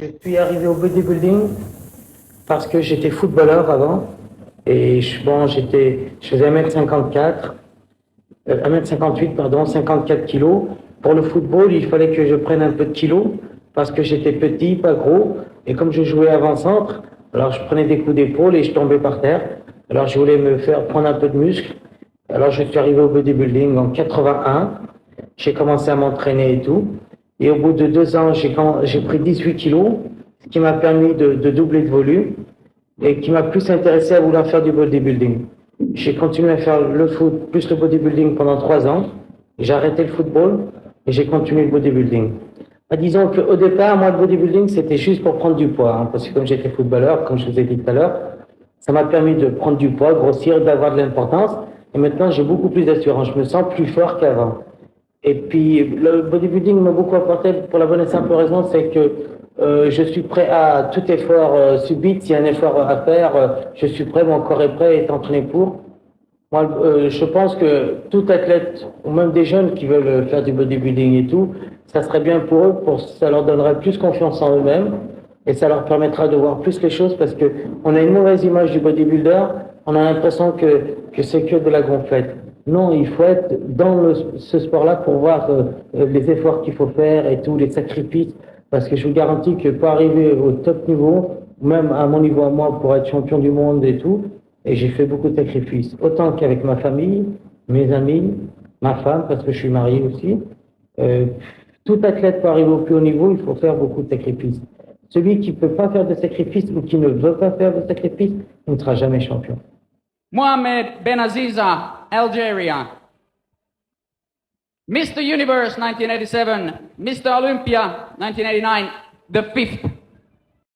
Je suis arrivé au bodybuilding parce que j'étais footballeur avant et je faisais 1m54, 1m58 pardon, 54 kilos. Pour le football, il fallait que je prenne un peu de kilos parce que j'étais petit, pas gros, et comme je jouais avant-centre, alors je prenais des coups d'épaule et je tombais par terre. Alors je voulais me faire prendre un peu de muscle. Alors je suis arrivé au bodybuilding en 81. J'ai commencé à m'entraîner et tout. Et au bout de 2 ans, j'ai pris 18 kilos, ce qui m'a permis de doubler de volume et qui m'a plus intéressé à vouloir faire du bodybuilding. J'ai continué à faire le foot plus le bodybuilding pendant 3 ans. J'ai arrêté le football et j'ai continué le bodybuilding. Disons qu'au départ, moi, le bodybuilding, c'était juste pour prendre du poids, hein, parce que comme j'étais footballeur, comme je vous ai dit tout à l'heure, ça m'a permis de prendre du poids, grossir, d'avoir de l'importance. Et maintenant, j'ai beaucoup plus d'assurance. Je me sens plus fort qu'avant. Et puis, le bodybuilding m'a beaucoup apporté pour la bonne et simple raison, c'est que je suis prêt à tout effort subit. S'il y a un effort à faire, je suis prêt, mon corps est prêt et est entraîné pour. Moi, je pense que tout athlète, ou même des jeunes qui veulent faire du bodybuilding et tout, ça serait bien pour eux, ça leur donnerait plus confiance en eux-mêmes et ça leur permettra de voir plus les choses parce que on a une mauvaise image du bodybuilder, on a l'impression que c'est que de la gonflette. Non, il faut être dans ce sport-là pour voir les efforts qu'il faut faire et tous les sacrifices parce que je vous garantis que pour arriver au top niveau, même à mon niveau à moi, pour être champion du monde et tout, et j'ai fait beaucoup de sacrifices, autant qu'avec ma famille, mes amis, ma femme, parce que je suis marié aussi. Tout athlète pour arriver au plus haut niveau, il faut faire beaucoup de sacrifices. Celui qui ne peut pas faire de sacrifices ou qui ne veut pas faire de sacrifices, il ne sera jamais champion. Mohamed Benaziza, Algeria. Mr. Universe 1987, Mr. Olympia 1989, the fifth.